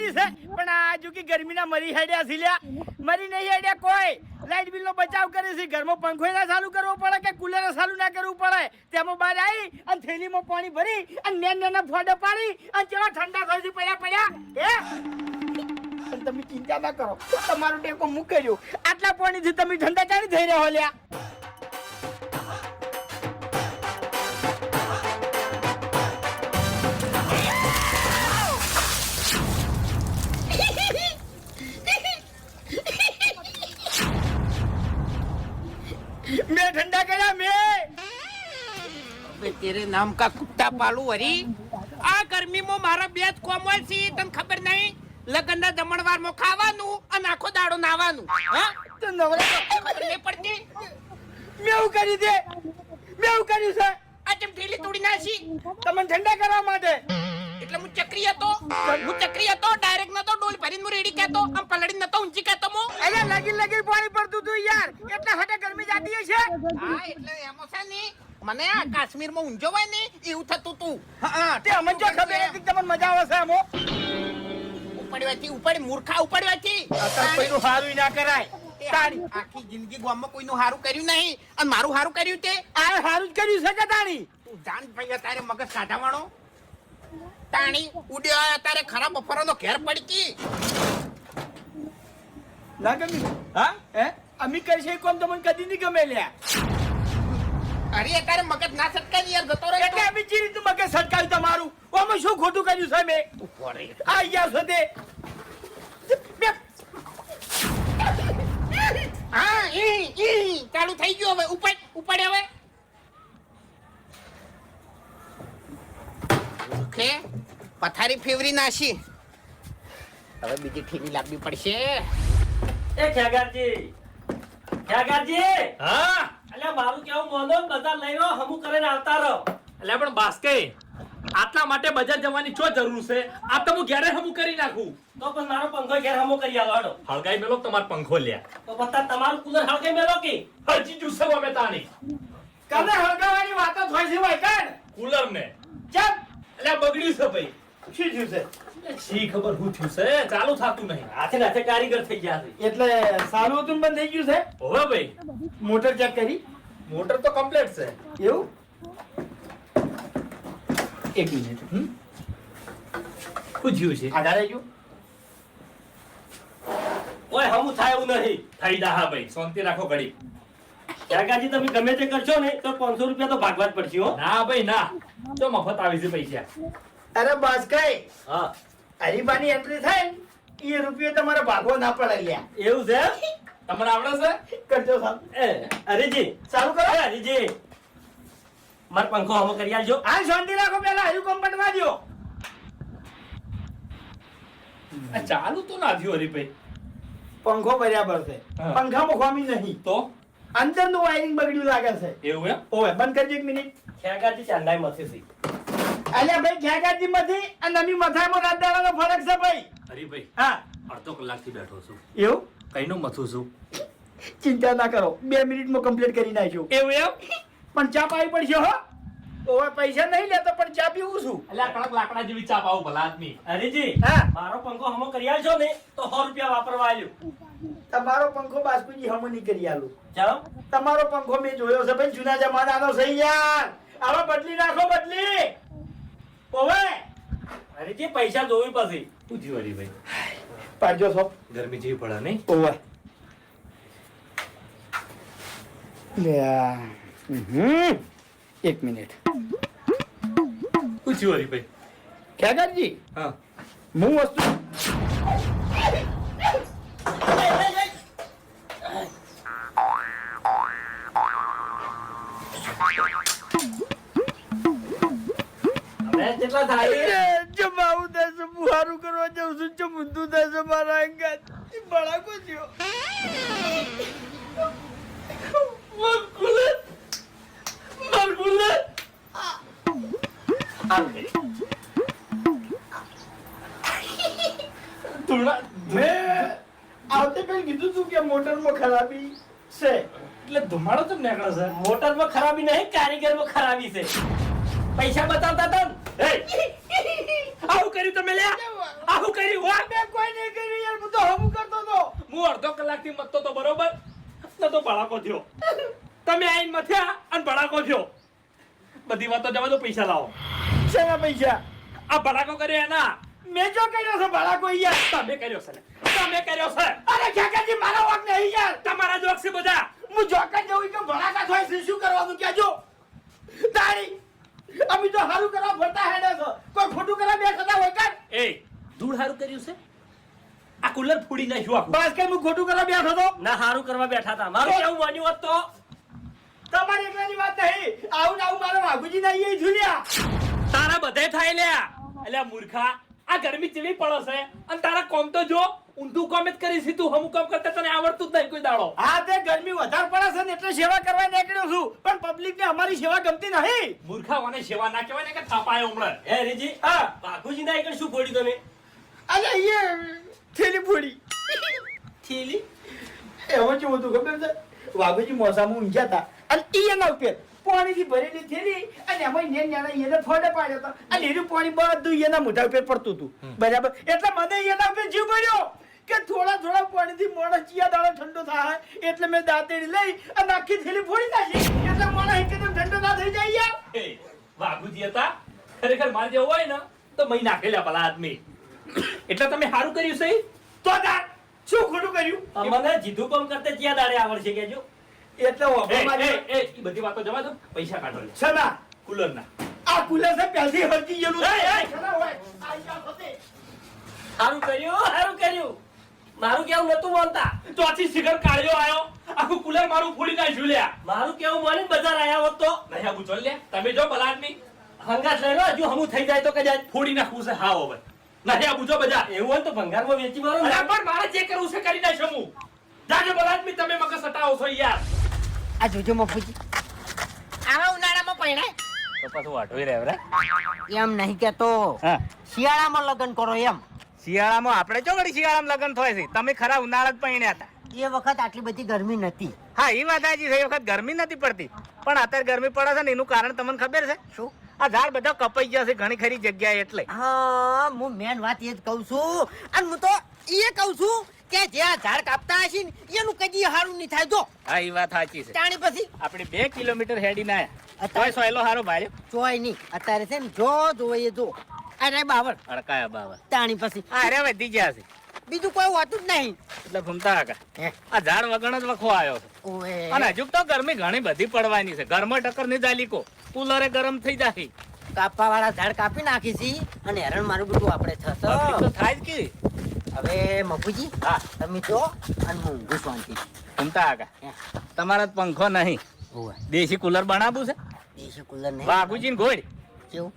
કરી છે પણ આ જો કે ગરમીના મરી હેડ્યા છે લ્યા મરી નહીં હેડ્યા કોઈ લાઈટ બિલનો બચાવ કરે છે ઘરમાં પંખો ના ચાલુ કરવો પડે કે કુલર ચાલુ ના કરવું પડે તેમાં બહાર આવી અને થેલીમાં પાણી ભરી અને નાના ફોડા પાડી અને ચેવા ઠંડા થઈ પડ્યા તમે ચિંતા ના કરો તમારું ટેકો મૂકેજો આટલા પાણીથી તમે ઠંડા ચાલી થઈ રહ્યા લ્યા मैं ठंडा करा मैं तेरे नाम का कुत्ता पालू हरी आ गर्मी में मारा बेज कोमल सी तन खबर नहीं लगन ना जमणवार में खावानु અને આખો દાડો નાવાનું હા तो नवरा ખબર નહીં પડતી मैं હું કરી દે मैं હું કર્યું છે આ ચમ ઢીલી તોડી નાસી તમને ઠંડા કરવા માટે એટલે હું ચક્રી હતો ડાયરેક્ટ નતો ડોલ ભરીને હું રેડી કહેતો આમ પલડી નતો ઊંચી કહેતો મો અરે લગી પાણી પડતું તું યાર એટલે હટે ગરમી જાતી છે હા એટલે એમો છે ની મને આ કાશ્મીર માં ઊંઝો હોય ને એવું થતું તું હા તે અમને જો ખબર હતી તમને મજા આવે છે આમો ઉપડી મૂર્ખા ઉપડવાથી અત્યારે કોઈનું હારું ના કરાય તાણી આખી જિંદગી ગામમાં કોઈનું હારું કર્યું નહીં અને મારું હારું કર્યું તે આ હારું જ કર્યું છે કે તાણી તું જાન ભાઈ તારે મગજ કાઢાવાળો તાણી ઉડ્યો તારે ખરાબ બફરોનો ઘેર પડકી ના ગમી હા હે અમી કરશે કોણ તમને કદી નહીં ગમે લ્યા અરે તારે મગજ ના સટકાય યાર ગતો રહે એટલે અમી ચીરી તું મગજ સટકાવ્યું તમારું ઓમાં શું ખોટું કર્યું છે મેં આ યાર સદે હા ચાલુ થઈ ગયું હવે ઉપડ હવે ઓકે પથારી ફેવરી નાસી હવે બીજી ઠીની લાવવી પડશે એ ખેગારજી હા અલ્યા મારું કેવું મોનો બધા લઈ લો હમુ કરીને આવતા રહો એટલે પણ બાસ્કે આટલા માટે બજાર જવાની શું જરૂર છે આ તો હું ઘરે હમું કરી નાખું તો પણ મારો પંખો ઘેર હમુ કરી આવો હાડો હળગાઈ મેલો તમારો પંખો લ્યા તો બતા તમારું કુલર હળગે મેલો કે હરજી જુસે અમે તાની કને હળગાવાની વાતો થાય છે ભાઈ કાન કુલર ને ચલ એટલે બગડ્યું છે ભાઈ શું થયું છે શી ખબર શું થયું છે ચાલુ થાતું નહીં હાથે નાથે કારીગર થઈ ગયા છે એટલે સારું હતું બંધ થઈ ગયું છે હવે ભાઈ મોટર ચેક કરી મોટર તો કમ્પ્લીટ છે એવું એક મિનિટ શું થયું છે આધારે જો કોઈ હમુ થાય એવું નહીં થઈ જા હા ભાઈ શાંતિ રાખો ઘડી ખેગારજી તમે ગમે તે કરશો ને તો 500 રૂપિયા તો ભાગવા જ પડશે હો ના ભાઈ ના તો મફત આવી છે પૈસા અરે બસ કઈ હા હરીબાની એન્ટ્રી થાય ને એ રૂપિયો તમારે ભાગવો ના પડે લ્યા એવું છે તમને આવડે છે કરજો સાહેબ હરીજી ચાલુ કરો હરીજી માર પંખો હમુ કરી આલજો હા શાંતિ રાખો પેલા હજુ કમ્પટમાં દો આ ચાલુ તો ના થયું હરીભાઈ પંખો બરાબર છે હા. પંખામાં ખોમી નહીં તો અંદરનું વાયરિંગ બગડ્યું લાગે છે એવું એમ ઓવે બંધ કરજો એક મિનિટ ખેગારજી ચાંદાઈ મથી છે અલ્યા ભાઈ ખેગાજી માંથી અને અમી મથામાં રાત દાડાનો ફરક છે ભાઈ હરીભાઈ હા અડધો કલાકથી બેઠો છું એવું કઈનું મથું છું ચિંતા ના કરો 2 મિનિટમાં કમ્પ્લીટ કરી નાખ્યું એવું એમ પણ ચા પાવી પડશે હો ઓવે પૈસા નહીં લેતો પણ ચા પીવું છું એટલે આ કડક લાકડા જેવી ચાપ આવું ભલા આદમી હરીજી હા મારો પંખો હમો કરી આલજો ને તો 100 રૂપિયા વાપરવા આલ્યો તમારો પંખો બાસ્કુજી હમ નહીં કરી આલું ચાલો તમારો પંખો મેં જોયો છે ભાઈ જૂના જમાનાનો છે યાર હવે બદલી નાખો બદલી ઓવે હરીજી પૈસા જોવી પછી શું થયું હરીભાઈ પાડજો છો ગરમી જેવી પડે નહીં ઓવે એક મિનિટ શું થયું હરીભાઈ ખેગારજી હા હું વસ્તુ હવે કેટલા થાય જમાવું થશે બુહારું કરવા જાઉં છું ચમુંદું થશે મારા અંગાત બળાકો થયો આવતે પેલ કીધું તું કે મોટરમાં ખરાબી છે એટલે ધુમાડો તો નીકળે છે મોટરમાં ખરાબી નહીં કારીગરમાં ખરાબી છે પૈસા બતાવતા તમ આવું કર્યું તમે લ્યા આવું કર્યું હો મેં કોઈ નહીં કર્યું યાર, હું તો હમું કરતો હતો. હું અડધો કલાકથી મતતો તો બરોબર ન તો ભડાકો થયો તમે આઈને મથ્યા અને ભડાકો થયો બધી વાતો જવા દો પૈસા લાવો શેના પૈસા? આ ભડાકો કર્યો એના મેં જો કર્યો છે ભડાકો યાર. તમે કર્યો છે ને તમે કર્યો છે અરે કાકાજી મારો વાંક નહીં યાર. તમારા જોક છે બધા હું જોકર જવું કે ભડાકા થાય છે, શું કરવાનું કહેજો. તારી અમે તો હારું કરવા ફરતા હેડે છો, કોઈ ખોટું કરવા બેઠા હોય કાં? એ ધૂળ હારું કર્યું છે આ કુલર ફૂડી નાખ્યું આખું બસ કે હું ખોટું કરવા બેઠો તો? ના હારું કરવા બેઠા હતા મારું કેવું માન્યું હોત તો તમારી એકલાની વાત નહીં, આવું ને આવું મારા વાઘુજી ના અહીંયા ઝૂલ્યા. તારા બધે થાય લ્યા અલ્યા મૂર્ખા આ ગરમી ચીવી પડે છે અને તારા કોમ તો જો ઊંધું કોમ જ કરી છે તું હમું કામ કરતા તને આવડતું જ નહીં કોઈ દાડો હા તે ગરમી વધારે પડે છે ને એટલે સેવા કરવા નીકળ્યો છું, પણ પબ્લિક ને અમારી સેવા ગમતી નહીં. મૂર્ખાઓને સેવા ના કહેવાય ને કે થાપાયો હમણાં હે રીજી હા બાપુજી ના આગળ શું ફોડ્યું તમે અરે અહીંયા થેલી ફોડી. થેલી એમાં કેવું હતું ખબર છે, વાઘુજી મોસામાં ઊંઘ્યા હતા અને એના ઉપર પાણીથી ભરેલી થેલી અને એમાં નાના એને ફોડે પાડ્યો હતો અને એનું પાણી બધું એના મોઢા ઉપર પડતું હતું બરાબર. એટલે મને એના ઉપર જીવ પડ્યો કે થોડા પાણીથી મોણસ ચિયા દાડો ઠંડો થાય એટલે મેં દાંતેડી લઈ અને આખી થેલી ફોડી નાખી એટલે મોણસ એકદમ ઠંડો ના થઈ જાય યાર. એ વાઘુજી હતા ખરેખર માર જેવો હોય ને તો મહી નાખેલા ભલા આદમી એટલે તમે સારું કર્યું છે તો તાર શું ખોટું કર્યું? મને જીધું કામ કરતા ક્યાં દાડે આવડશે કેજો એટલે ઈ બધી વાતો જવા દો પૈસા કાઢો લે. સના કુલર ના આ કુલર છે પહેલથી હરકી ગયેલું છે. એ, એ. સના હોય આ યાર ફતે. સારું કર્યું મારું કેવું નતું માનતા ચોથી સિગર કાઢ્યો આયો આખું કુલર મારું ફૂડી નાખ્યું લ્યા મારું કેવું માની બજાર આયા હોત તો નહીં આવું ચાલ લ્યા તમે જો ભલા આદમી હંગાત લઈ લો હજુ હમું થઈ જાય તો કદાચ ફોડી નાખવું છે હા હવે નહીં આવું જો બધા એવું હોય તો ભંગારમાં વેચી મારો ને. અરે પણ મારે જે કરવું છે કરી નાખશું હું જાજો ભલા આદમી તમે મગજ સટાવો છો યાર આ જોજો મફુજી આવા ઉનાળામાં પૈણાય તો પાછું વાટોઈ રહે રે એમ નહીં કેતો હા શિયાળામાં લગ્ન કરો એમ. શિયાળામાં આપણે જો વળી શિયાળામાં લગ્ન થાય છે તમે ખરા ઉનાળા જ પૈણ્યા હતા એ વખત આટલી બધી ગરમી નથી. હા એ વાત સાચી છે એ વખત ગરમી નથી પડતી પણ અત્યારે ગરમી પડે છે ને એનું કારણ તમને ખબર છે શું? આ ઝાડ બધા કપાઈ ગયા છે ઘણી ખરી જગ્યાએ એટલે હા હું મેન વાત એ જ કહું છું અને હું તો એ કહું છું કે જે આ ઝાડ કાપતા હશે ને એનું કદી હારું નહીં થાય. જો હા એ વાત સાચી છે તાણી પછી આપણે 2 કિલોમીટર હેડીને આયા અત્યારે- તોય સોયલો હારો ભાર્યો જોય નહીં અત્યારે છે ને જો જોવે એ જો અરે બાવર અડકાયા બાવા તાણી પછી અરે વધી ગયા છે બીજું કોઈ હોતું જ નહીં. એટલે ઘૂમતા આગા હે. આ ઝાડ વગણ જ વખો આવ્યો છે ઓએ. અને હજુ તો ગરમી ઘણી બધી પડવાની છે ઘરમાં ટક્કર ની જાલીકો કુલરે ગરમ થઈ જાય કાપવા વાળા ઝાડ કાપી નાખી છે અને હેરણ મારું બધું આપણે તકલીફ તો થશે. થાય જ કે હવે મફુજી હા તમે જો અને હું ઊંઘું શાંતિ. ઘૂમતા આગા તમારા પંખો નહીં દેશી કુલર બનાવવું છે દેશી કુલર નહીં વાઘુજી ને ગોળ કેવું?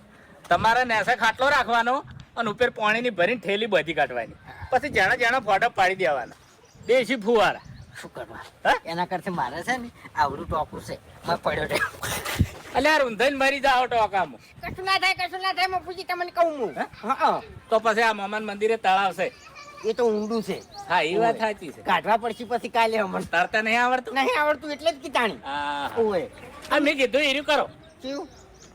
તમારે નેસે ખાટલો રાખવાનો અને ઉપર પાણીની ભરીને થેલી બધી કાઢવાની પછી જેણા જેણા ફોટો પાડી દેવાના દેશી ફુવારા શું કરવા? હા? એના કરતા મારે છે ને આવડું ટોપું છે મેં પડ્યો છે. અલ્યા રૂંધાઈને મરી જાઓ ટોકામાં કશું ના થાય મફુજી તમને કહું હું. હા તો પછી આ મામાન મંદિરે તળાવ છે એ તો ઊંડું છે. હા એ વાત સાચી છે કાઢવા પડશે પછી કાલે અમને તરતા નહીં આવડતું નહીં આવડતું એટલે જ કીધાણી. હા ઓએ આ મેં કીધું એર્યું કરો કેવું?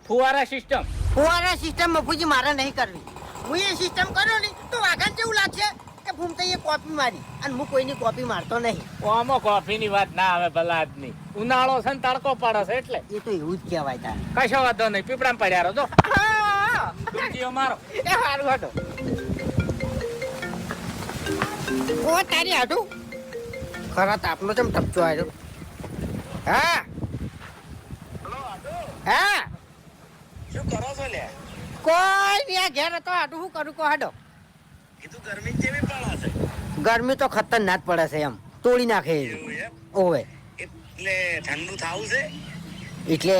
ફુવારા સિસ્ટમ ફુવારા સિસ્ટમ મફુજી મારે નહીં કરવી. હું એ સિસ્ટમ કર્યો ને તો વાઘાને કેવું લાગશે કે ભૂમતા એ કોપી મારી અને હું કોઈની કોપી મારતો નહીં. આમાં કોફીની વાત ના આવે ભલા આદમી ઉનાળો છે ને તડકો પડે છે એટલે એ તો એવું જ કહેવાય તારે. કશો વાંધો નહીં પીપળામાં પડ્યા રહો જો હા, ડૂબકીઓ મારો એ સારું હતો. ઓ તારી હાડું ખરા તાપનો ચમ ટપચો આવ્યો. હા હા શું કરો છો લે? કોઈ નહીં આ ઘેર હતો હાડું શું કરું કો હાડો. કીધું ગરમી કેવી પડે છે? ગરમી તો ખતરનાક પડે છે એમ તોડી નાખે એ. એવું એમ? ઓવે એટલે ઠંડુ થાવું છે? એટલે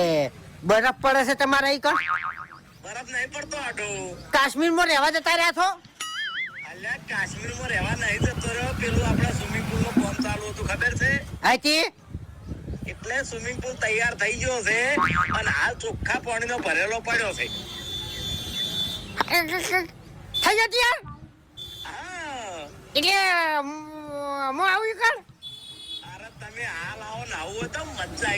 બરફ પડે છે તમારા અહીં કણ? બરફ નહીં પડતો આટો. કાશ્મીરમાં રહેવા જતા રહ્યા છો? અલ્યા કાશ્મીરમાં રહેવા નહીં જતો રહ્યો. પેલું આપણા સ્વિમિંગ પુલ નું કામ ચાલુ હતું ખબર છે? હાથી એટલે સ્વિમિંગ પુલ તૈયાર થઈ ગયો છે અને હાલ ચોખ્ખા પાણીનો ભરેલો પડ્યો છે. થઈ જતી યાર હા એટલે હું આવું કર અરે તમે હાલ આવો ને આવું હોય તો મજા